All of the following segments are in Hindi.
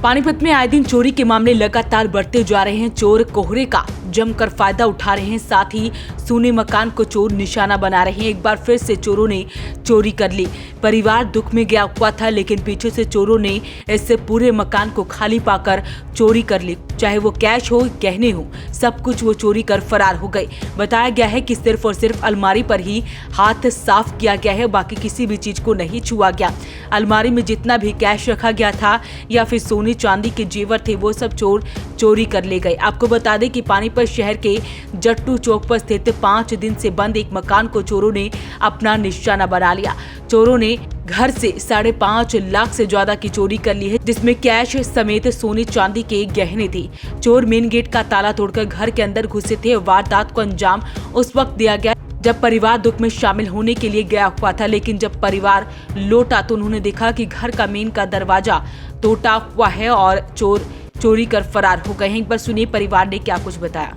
पानीपत में आए दिन चोरी के मामले लगातार बढ़ते जा रहे हैं। चोर कोहरे का जमकर फायदा उठा रहे हैं, साथ ही सोने मकान को चोर निशाना बना रहे हैं। एक बार फिर से चोरों ने चोरी कर ली। परिवार दुख में गया हुआ था, लेकिन पीछे से चोरों ने इससे पूरे मकान को खाली पाकर चोरी कर ली। चाहे वो कैश हो, गहने हो, सब कुछ वो चोरी कर फरार हो गए। बताया गया है कि सिर्फ और सिर्फ अलमारी पर ही हाथ साफ किया गया है, बाकी किसी भी चीज को नहीं छुआ गया। अलमारी में जितना भी कैश रखा गया था या फिर सोने चांदी के जेवर थे, वो सब चोर चोरी कर ले गए। आपको बता दें कि पानीपत शहर के जट्टू चौक पर स्थित 5 दिन से बंद एक मकान को चोरों ने अपना निशाना बना लिया। चोरों ने घर से 5.5 लाख से ज्यादा की चोरी कर ली है, जिसमें कैश समेत सोने चांदी के गहने थे। चोर मेन गेट का ताला तोड़कर घर के अंदर घुसे थे। वारदात को अंजाम उस वक्त दिया गया जब परिवार दुख में शामिल होने के लिए गया हुआ था, लेकिन जब परिवार लौटा तो उन्होंने देखा कि घर का मेन का दरवाजा टूटा हुआ है और चोर चोरी कर फरार हो गए हैं। एक बार सुनिए परिवार ने क्या कुछ बताया।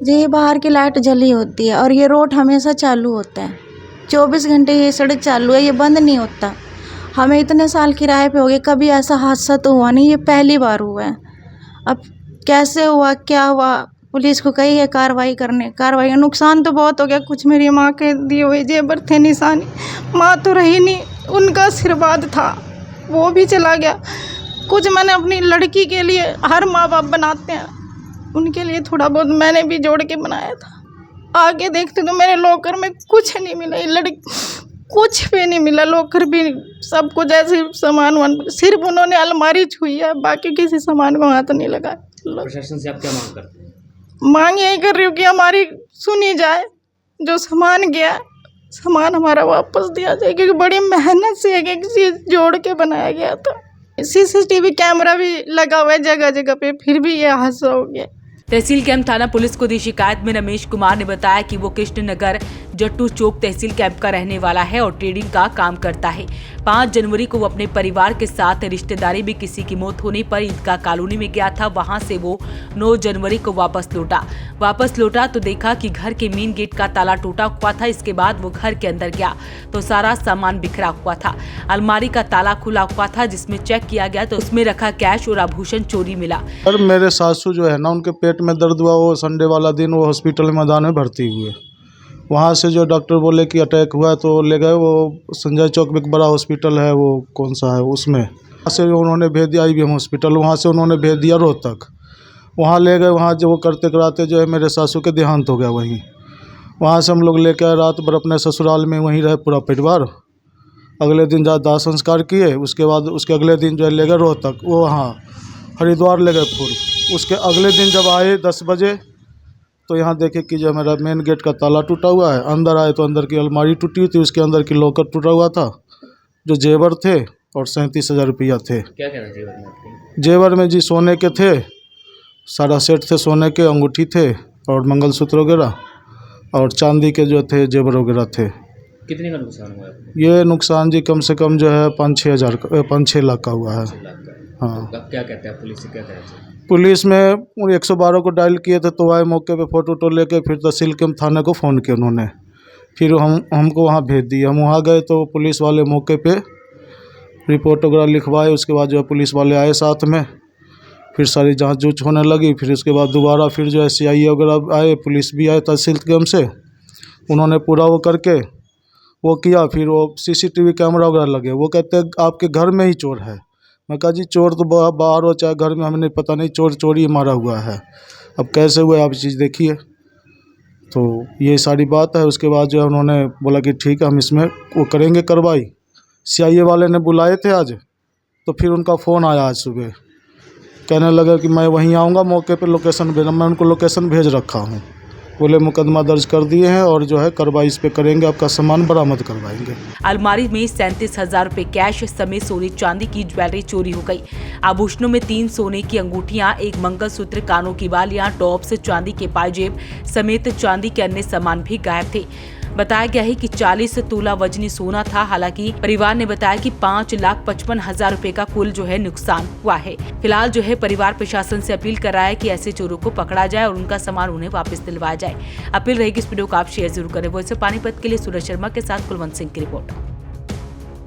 जी, बाहर की लाइट जली होती है और ये रोड हमेशा चालू होता है। 24 घंटे ये सड़क चालू है, ये बंद नहीं होता। हमें इतने साल किराए पे हो गए, कभी ऐसा हादसा तो हुआ नहीं, ये पहली बार हुआ है। अब कैसे हुआ, क्या हुआ, पुलिस को कही है कार्रवाई करने। कार्रवाई का नुकसान तो बहुत हो गया। कुछ मेरी माँ के दिए हुए जेवर थे, निशानी। माँ तो रही नहीं, उनका आशीर्वाद था, वो भी चला गया। कुछ मैंने अपनी लड़की के लिए, हर माँ बाप बनाते हैं, उनके लिए थोड़ा बहुत मैंने भी जोड़ के बनाया था। आगे देखते तो मेरे लॉकर में कुछ नहीं मिला, ये लड़की कुछ भी नहीं मिला, लॉकर भी सब कुछ ऐसे सामान सिर्फ उन्होंने अलमारी छुई है, बाकी किसी सामान को हाथ नहीं लगा। प्रशासन से आप क्या मांग करते हैं? मांग यही कर रही हूँ कि हमारी सुनी जाए, जो सामान गया सामान हमारा वापस दिया जाए, क्योंकि बड़ी मेहनत से एक एक चीज़ जोड़ के बनाया गया था। CCTV कैमरा भी लगा हुआ है जगह जगह पे, फिर भी ये हादसा हो गया। तहसील कैंप थाना पुलिस को दी शिकायत में रमेश कुमार ने बताया कि वो कृष्णनगर जट्टू चौक तहसील कैंप का रहने वाला है और ट्रेडिंग का काम करता है। 5 जनवरी को वो अपने परिवार के साथ रिश्तेदारी में किसी की मौत होने पर ईदगाह कॉलोनी में गया था। वहां से वो 9 जनवरी को वापस लौटा तो देखा कि घर के मेन गेट का ताला टूटा हुआ था। इसके बाद वो घर के अंदर गया तो सारा सामान बिखरा हुआ था। अलमारी का ताला खुला हुआ था, जिसमें चेक किया गया तो उसमें रखा कैश और आभूषण चोरी मिला। और मेरे सासू जो है ना, उनके पेट में दर्द हुआ, वो संडे वाला दिन वो हॉस्पिटल मैदान में भर्ती हुए। वहाँ से जो डॉक्टर बोले कि अटैक हुआ तो ले गए वो संजय चौक में एक बड़ा हॉस्पिटल है, वो कौन सा है, उसमें वहाँ से उन्होंने भेज दिया IBM हॉस्पिटल। वहाँ से उन्होंने भेज दिया रोहतक। वहाँ ले गए, वहाँ जो वो करते कराते जो है मेरे सासू के देहांत हो गया वहीं। वहाँ से हम लोग लेकर आए, रात भर अपने ससुराल में वहीं रहे पूरा परिवार। अगले दिन जा दाह संस्कार किए, उसके बाद उसके अगले दिन जो है ले गए रोहतक, वो हाँ हरिद्वार ले गए फूल। उसके अगले दिन जब आए 10 बजे तो यहाँ देखे कि जो मेरा मेन गेट का ताला टूटा हुआ है। अंदर आए तो अंदर की अलमारी टूटी हुई थी, उसके अंदर की लॉकर टूटा हुआ था, जो जेवर थे और 37,000 रुपया थे। क्या कहना जेवर में आपके? जेवर में जी सोने के थे, सारा सेट थे सोने के, अंगूठी थे और मंगलसूत्र वगैरह, और चांदी के जो थे जेवर वगैरह थे। कितने का नुकसान हुआ है? ये नुकसान जी कम से कम जो है 5-6 लाख का हुआ है। हाँ। तो क्या कहते हैं पुलिस से, क्या कहते हैं? पुलिस में 112 को डायल किए थे तो आए मौके पे, फोटो लेके फिर तहसील कैंप थाने को फ़ोन किया उन्होंने। फिर हमको वहाँ भेज दिया। हम वहाँ गए तो पुलिस वाले मौके पे रिपोर्ट वगैरह लिखवाए। उसके बाद जो है पुलिस वाले आए साथ में, फिर सारी जांच होने लगी। फिर उसके बाद दोबारा फिर जो है CIA वगैरह आए, पुलिस भी आए तहसील कैंप से। उन्होंने पूरा वो करके वो किया। फिर वो CCTV कैमरा वगैरह लगे। वो कहते हैं आपके घर में ही चोर है। मैं कहा जी चोर तो बाहर हो चाहे घर में, हमें नहीं पता, नहीं चोरी मारा हुआ है। अब कैसे हुआ आप चीज़ देखिए। तो ये सारी बात है। उसके बाद जो है उन्होंने बोला कि ठीक है हम इसमें वो करेंगे कार्रवाई। CIA वाले ने बुलाए थे आज, तो फिर उनका फ़ोन आया आज सुबह, कहने लगा कि मैं वहीं आऊँगा मौके पर, लोकेशन भेजना। मैं उनको लोकेशन भेज रखा हूँ। बोले मुकदमा दर्ज कर दिए हैं और जो है कार्रवाई इस पे करेंगे, आपका सामान बरामद करवाएंगे। अलमारी में 37,000 रुपए कैश समेत सोने चांदी की ज्वेलरी चोरी हो गई। आभूषणों में 3 सोने की अंगूठियां, 1 मंगलसूत्र, कानों की बालियां, टॉप्स, चांदी के पायजेब समेत चांदी के अन्य सामान भी गायब थे। बताया गया है कि 40 तोला वजनी सोना था। हालांकि परिवार ने बताया कि 5,55,000 रुपए का कुल जो है नुकसान हुआ है। फिलहाल जो है परिवार प्रशासन से अपील कर रहा है कि ऐसे चोरों को पकड़ा जाए और उनका सामान उन्हें वापस दिलवाया जाए। अपील रहेगी इस वीडियो को आप शेयर जरूर करें। वॉइस ऑफ पानीपत के लिए सूरज शर्मा के साथ कुलवंत सिंह की रिपोर्ट।